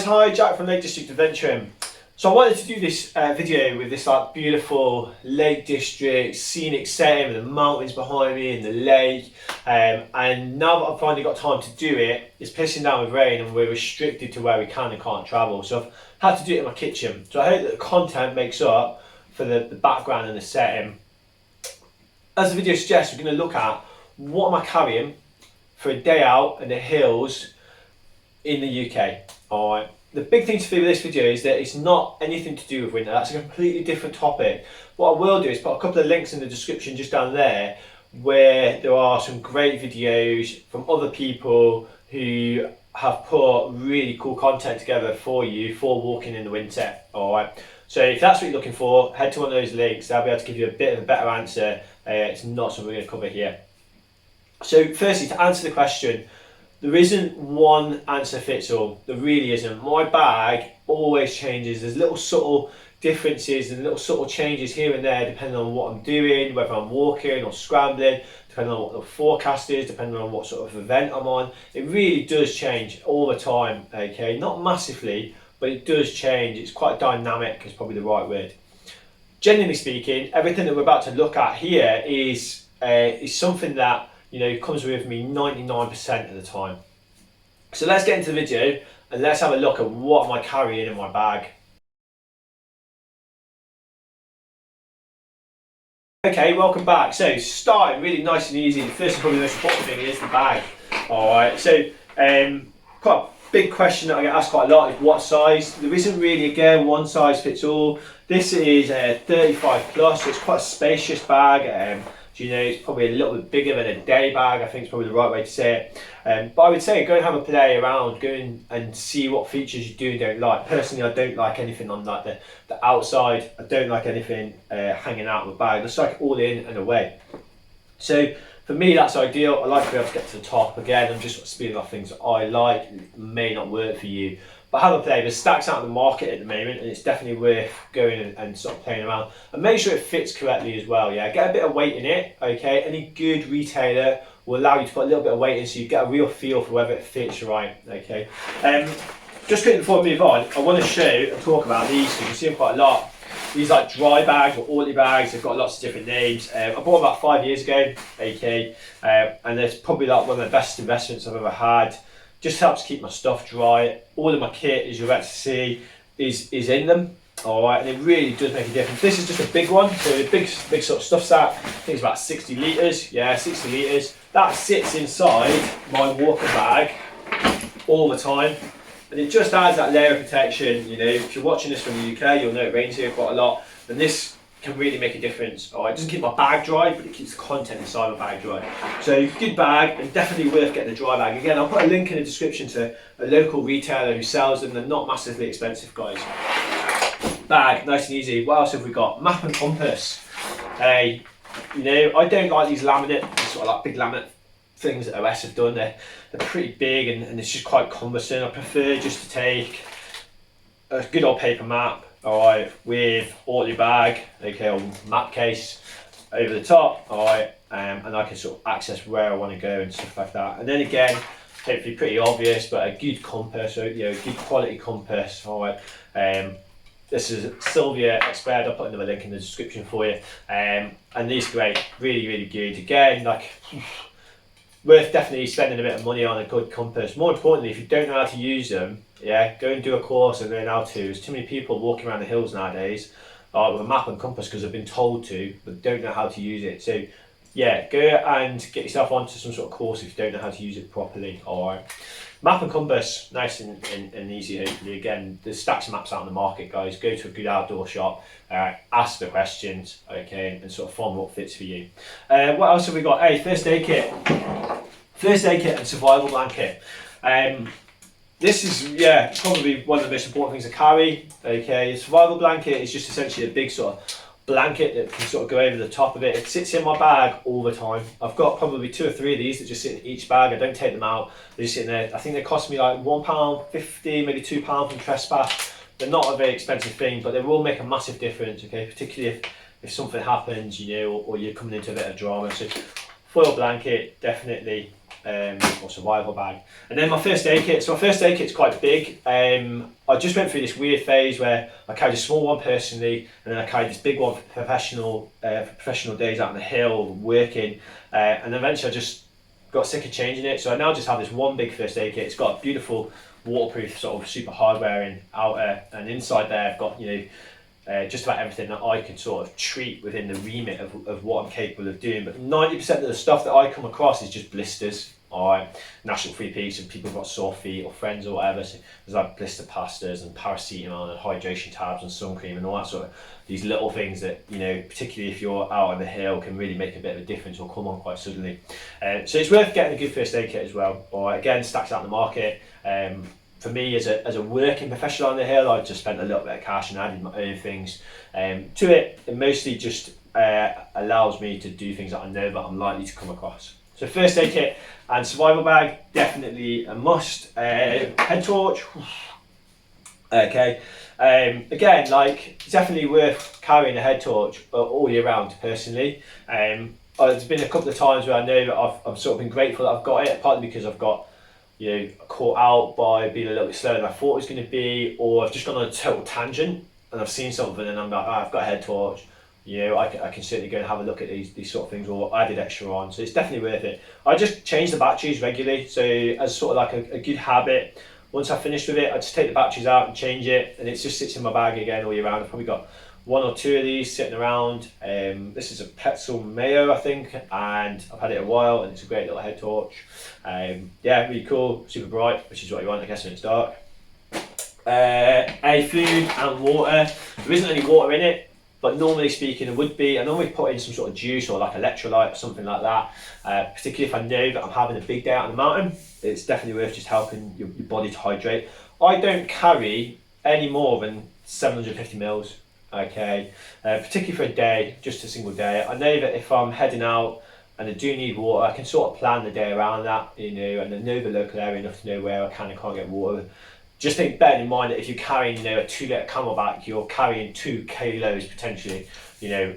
guys, hi, Jack from Lake District Adventuring. So I wanted to do this video with this like beautiful Lake District scenic setting with the mountains behind me and the lake, and now that I've finally got time to do it, it's pissing down with rain and we're restricted to where we can and can't travel, so I've had to do it in my kitchen. So I hope that the content makes up for the background and the setting. As the video suggests, we're going to look at what am I carrying for a day out in the hills in the UK. Alright. The big thing to do with this video is that it's not anything to do with winter. That's a completely different topic. What I will do is put a couple of links in the description just down there where there are some great videos from other people who have put really cool content together for you for walking in the winter. Alright. So if that's what you're looking for, head to one of those links. They'll be able to give you a bit of a better answer. It's not something we're going to cover here. So firstly, to answer the question, there isn't one answer fits all. There really isn't. My bag always changes. There's little subtle differences and little subtle changes here and there depending on what I'm doing, whether I'm walking or scrambling, depending on what the forecast is, depending on what sort of event I'm on. It really does change all the time, okay? Not massively, but it does change. It's quite dynamic is probably the right word. Generally speaking, everything that we're about to look at here is something that comes with me 99% of the time. So let's get into the video and let's have a look at what am I carrying in my bag. Okay, welcome back. So starting really nice and easy. The first and probably the most important thing is the bag. Alright, so quite a big question that I get asked quite a lot is what size. There isn't really, again, one size fits all. This is a 35 plus, so it's quite a spacious bag. It's probably a little bit bigger than a day bag, I think is probably the right way to say it. But I would say go and have a play around, go in and see what features you do and don't like. Personally, I don't like anything on like the outside. I don't like anything hanging out of the bag. It's like all in and away. So for me, that's ideal. I like to be able to get to the top. Again, I'm just speeding off things that I like. It may not work for you. But have a play. There's stacks out in the market at the moment and it's definitely worth going and sort of playing around. And make sure it fits correctly as well, yeah? Get a bit of weight in it, okay? Any good retailer will allow you to put a little bit of weight in so you get a real feel for whether it fits right, okay? Just quickly before we move on, I want to show and talk about these because you see them quite a lot. These like dry bags or oily bags, they've got lots of different names. I bought them about 5 years ago, okay? And it's probably like one of the best investments I've ever had. Just helps keep my stuff dry. All of my kit, as you're about to see, is in them. Alright, and it really does make a difference. This is just a big one, so a big sort of stuff sack. I think it's about 60 litres. Yeah, 60 litres. That sits inside my walking bag all the time. And it just adds that layer of protection. If you're watching this from the UK, you'll know it rains here quite a lot. And this can really make a difference. Alright, it doesn't keep my bag dry, but it keeps the content inside my bag dry. So good bag and definitely worth getting a dry bag. Again, I'll put a link in the description to a local retailer who sells them. They're not massively expensive, guys. Bag, nice and easy. What else have we got? Map and compass. I don't like these laminate, sort of like big laminate things that OS have done. They're pretty big and it's just quite cumbersome. I prefer just to take a good old paper map. Alright, with all your bag, okay, or map case over the top, alright, and I can sort of access where I want to go and stuff like that. And then again, hopefully pretty obvious, but a good compass, so a good quality compass, alright. This is Sylvia Expert. I'll put another link in the description for you. And these are great, really, really good. Again, like worth definitely spending a bit of money on a good compass. More importantly, if you don't know how to use them, yeah, go and do a course and learn how to. There's too many people walking around the hills nowadays with a map and compass because they've been told to, but don't know how to use it. So yeah, go and get yourself onto some sort of course if you don't know how to use it properly. Alright. Map and compass, nice and easy hopefully. Again, there's stacks of maps out in the market, guys. Go to a good outdoor shop, ask the questions, okay, and sort of find what fits for you. What else have we got? Hey, first aid kit. First aid kit and survival blanket. This is, probably one of the most important things to carry, okay. A survival blanket is just essentially a big sort of blanket that can sort of go over the top of it. It sits in my bag all the time. I've got probably 2 or 3 of these that just sit in each bag. I don't take them out. They just sit in there. I think they cost me like £1.50, maybe £2 from Trespass. They're not a very expensive thing, but they will make a massive difference, okay, particularly if something happens, or you're coming into a bit of drama. So foil blanket, definitely or survival bag. And then my first aid kit. So my first aid kit's quite big. I just went through this weird phase where I carried a small one personally, and then I carried this big one for professional days out on the hill working, and eventually I just got sick of changing it. So I now just have this one big first aid kit. It's got beautiful waterproof sort of super hardware in outer, and inside there I've got just about everything that I can sort of treat within the remit of what I'm capable of doing. But 90% of the stuff that I come across is just blisters. Alright, national free piece of people who've got sore feet or friends or whatever. So there's like blister plasters and paracetamol and hydration tabs and sun cream and all that sort of these little things that, particularly if you're out on the hill, can really make a bit of a difference or come on quite suddenly. So it's worth getting a good first aid kit as well. Alright, again, stacks out in the market. For me, as a working professional on the hill, I just spent a little bit of cash and added my own things to it. It mostly just allows me to do things that I know that I'm likely to come across. So first aid kit and survival bag, definitely a must. Head torch, okay. Again, it's definitely worth carrying a head torch all year round, personally. There's been a couple of times where I know that I've sort of been grateful that I've got it, partly because I've got caught out by being a little bit slower than I thought it was going to be, or I've just gone on a total tangent and I've seen something and I'm like, I've got a head torch. I can certainly go and have a look at these sort of things, or added extra on, so it's definitely worth it. I just change the batteries regularly, so as sort of like a good habit, once I've finished with it, I just take the batteries out and change it, and it just sits in my bag again all year round. I've probably got one or two of these sitting around. This is a Petzl Mayo, I think, and I've had it a while, and it's a great little head torch. Really cool, super bright, which is what you want, I guess, when it's dark. Food and water. There isn't any water in it, but normally speaking there would be. I normally put in some sort of juice or like electrolyte or something like that, particularly if I know that I'm having a big day out on the mountain. It's definitely worth just helping your body to hydrate. I don't carry any more than 750 mils, okay, particularly for a day, just a single day. I know that if I'm heading out and I do need water, I can sort of plan the day around that, and I know the local area enough to know where I can and can't get water. Just bearing in mind that if you're carrying, a 2-litre CamelBak, you're carrying 2 kilos potentially,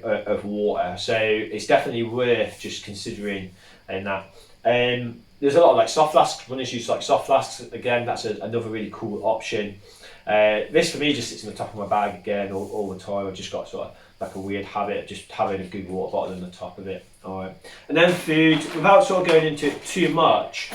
of water. So it's definitely worth just considering in that. There's a lot of soft flasks. Runners use soft flasks. Again, that's another really cool option. This for me just sits in the top of my bag again all the time. I've just got sort of like a weird habit of just having a good water bottle in the top of it. All right. And then food, without sort of going into it too much,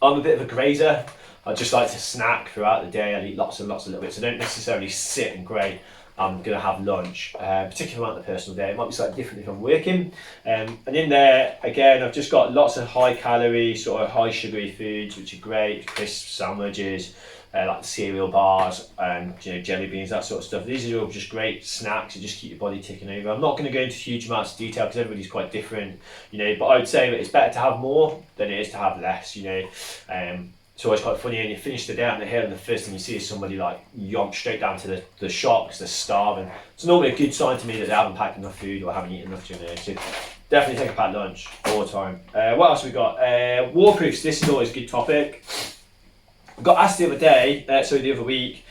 I'm a bit of a grazer. I just like to snack throughout the day. I eat lots and lots of little bits. I don't necessarily sit and grey. I'm going to have lunch, particularly on the personal day. It might be slightly different if I'm working. And in there, again, I've just got lots of high calorie, sort of high sugary foods, which are great. Crisps, sandwiches, like cereal bars, and jelly beans, that sort of stuff. These are all just great snacks to just keep your body ticking over. I'm not going to go into huge amounts of detail because everybody's quite different, but I would say that it's better to have more than it is to have less. It's always quite funny when you finish the day on the hill and the first thing you see is somebody yomp straight down to the shop because they're starving. It's normally a good sign to me that they haven't packed enough food or haven't eaten enough during the day. So definitely take a packed lunch all the time. What else have we got? Waterproofs. This is always a good topic. I got asked the other week,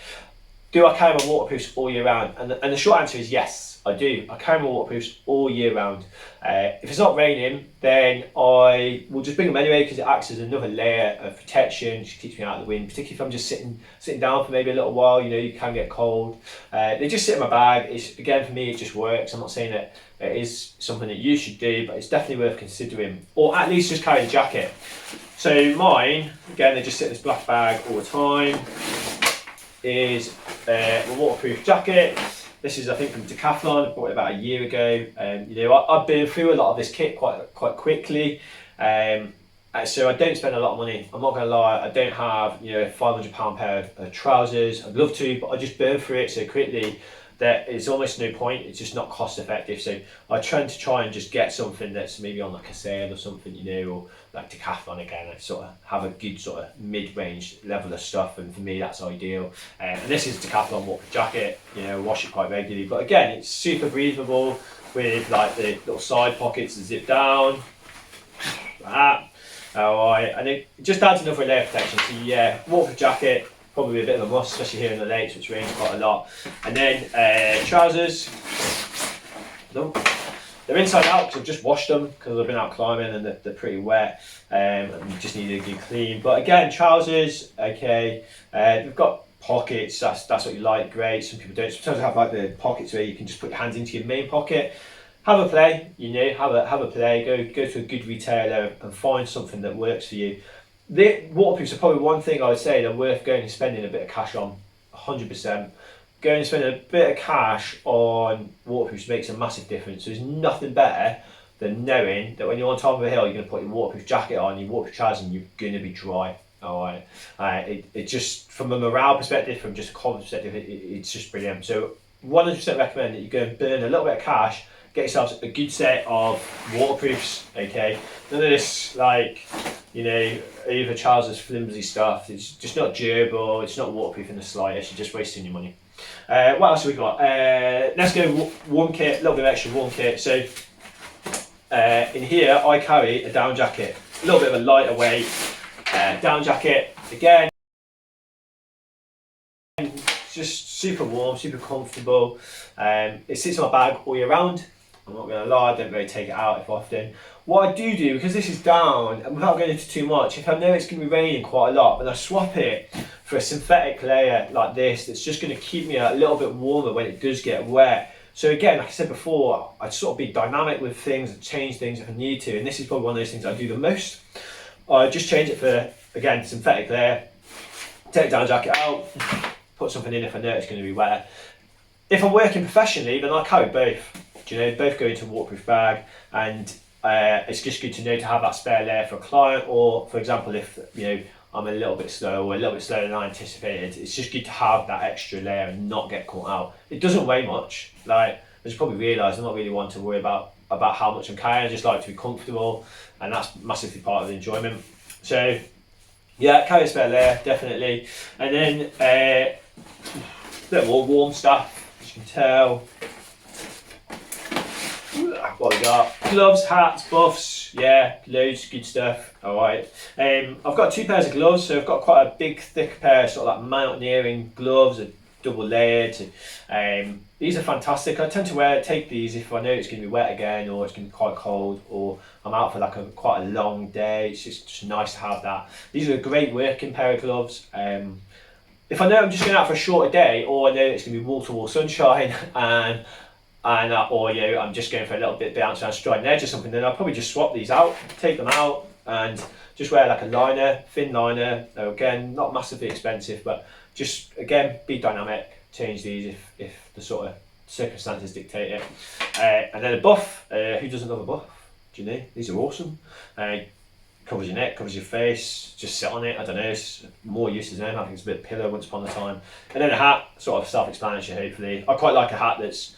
do I carry my waterproofs all year round? And the short answer is yes, I do. I carry my waterproofs all year round. If it's not raining, then I will just bring them anyway because it acts as another layer of protection. Just keeps me out of the wind, particularly if I'm just sitting down for maybe a little while. You can get cold. They just sit in my bag. Again, for me, it just works. I'm not saying that it is something that you should do, but it's definitely worth considering, or at least just carry a jacket. So mine, again, they just sit in this black bag all the time. Is a waterproof jacket. This is, I think, from Decathlon. I bought it about a year ago. I've been through a lot of this kit quite quickly. So I don't spend a lot of money. I'm not going to lie. I don't have £500 pair of trousers. I'd love to, but I just burn through it so quickly that it's almost no point. It's just not cost effective. So I tend to try and just get something that's maybe on like a sale or something, or like Decathlon again. I sort of have a good sort of mid-range level of stuff, and for me that's ideal. And this is Decathlon waterproof jacket. Wash it quite regularly, but again, it's super breathable with like the little side pockets that zip down like that. Alright, and it just adds another layer of protection. So yeah, waterproof jacket, probably a bit of a must, especially here in the lakes, which rains quite a lot. And then trousers. They're inside out because I've just washed them because I've been out climbing and they're pretty wet, and just need a good clean. But again, trousers, okay, they've got pockets, that's what you like, great. Some people don't. Sometimes I have like the pockets where you can just put your hands into your main pocket. Have a play, you know, have a play, go to a good retailer and find something that works for you. The waterproofs are probably one thing I would say they're worth going and spending a bit of cash on, 100%. Going and spending a bit of cash on waterproofs makes a massive difference. There's nothing better than knowing that when you're on top of a hill, you're going to put your waterproof jacket on, your waterproof trousers, and you're going to be dry. All right, it just from a morale perspective, from just a confidence perspective, it's just brilliant. So 100% recommend that you go and burn a little bit of cash, get yourselves a good set of waterproofs. Okay, none of this like, you know, over trousers flimsy stuff. It's just not durable. It's not waterproof in the slightest. You're just wasting your money. What else have we got? Let's go warm kit, a little bit of extra warm kit. So in here I carry a down jacket, a little bit of a lighter weight down jacket. Again, just super warm, super comfortable. It sits in my bag all year round. I'm not going to lie, I don't really take it out if often. What I do, because this is down, and without going into too much, if I know it's going to be raining quite a lot, then I swap it for a synthetic layer like this that's just going to keep me a little bit warmer when it does get wet. So again, like I said before, I'd sort of be dynamic with things and change things if I need to, and this is probably one of those things I do the most. I just change it for, again, synthetic layer, take the down jacket out, put something in if I know it's going to be wet. If I'm working professionally, then I carry both. Do you know, both go into a waterproof bag, and it's just good to know to have that spare layer for a client, or for example, if you know I'm a little bit slow or a little bit slower than I anticipated, it's just good to have that extra layer and not get caught out. It doesn't weigh much. Like, as you probably realise, I'm not really one to worry about how much I'm carrying. I just like to be comfortable, and that's massively part of the enjoyment. So yeah, carry a spare layer, definitely. And then a bit more warm stuff, as you can tell. What we got? Gloves, hats, buffs, yeah, loads, good stuff. All right. I've got 2 pairs of gloves, so I've got quite a big, thick pair, sort of like mountaineering gloves, double layered. These are fantastic. I tend to take these if I know it's going to be wet again, or it's going to be quite cold, or I'm out for like quite a long day. It's just nice to have that. These are a great working pair of gloves. If I know I'm just going out for a shorter day, or I know it's going to be wall-to-wall sunshine, or you know, I'm just going for a little bit bounce around striding edge or something, then I'll probably just swap these out, take them out, and just wear like a liner, thin liner. Again, not massively expensive, but just again be dynamic. Change these if the sort of circumstances dictate it. And then a buff. Who doesn't love a buff? Do you know? These are awesome. Covers your neck, covers your face. Just sit on it. I don't know. It's more useless than anything. I think it's a bit of a pillow once upon a time. And then a hat, sort of self-explanatory. Hopefully, I quite like a hat that's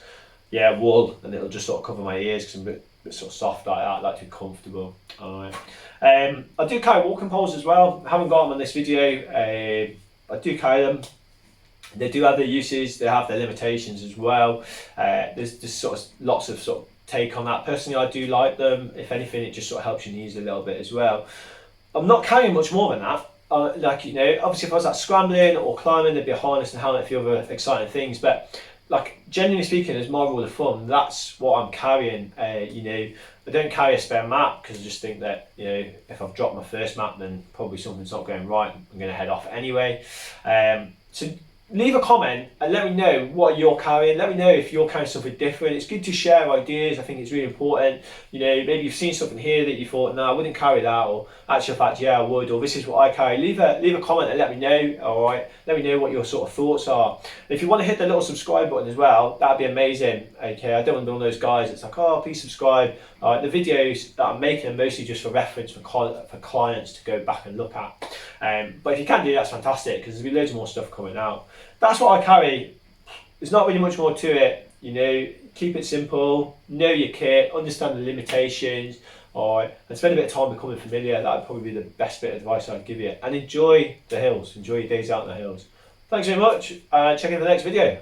wool, and it'll just sort of cover my ears because I'm a bit sort of soft like that. I like to be comfortable. Alright. I do carry walking poles as well. I haven't got them on this video. I do carry them. They do have their uses, they have their limitations as well. There's just sort of lots of sort of take on that. Personally, I do like them. If anything, it just sort of helps your knees a little bit as well. I'm not carrying much more than that. Like, you know, obviously if I was like scrambling or climbing, there'd be a harness and helmet, a few other exciting things, but like generally speaking, as my rule of thumb, that's what I'm carrying. You know, I don't carry a spare mat because I just think that, you know, if I've dropped my first mat, then probably something's not going right. I'm going to head off anyway. So leave a comment and let me know what you're carrying. Let me know if you're carrying something different. It's good to share ideas. I think it's really important. You know, maybe you've seen something here that you thought, no, I wouldn't carry that, or actually, in fact, yeah, I would, or this is what I carry. Leave a comment and let me know. All right, let me know what your sort of thoughts are. If you want to hit the little subscribe button as well, that'd be amazing. Okay, I don't want to be one of those guys that's like, oh, please subscribe. All right, the videos that I'm making are mostly just for reference for clients to go back and look at. But if you can do, that's fantastic, because there'll be loads more stuff coming out. That's what I carry. There's not really much more to it. You know, keep it simple, know your kit, understand the limitations, and spend a bit of time becoming familiar. That would probably be the best bit of advice I'd give you. And enjoy the hills, enjoy your days out in the hills. Thanks very much, and check in the next video.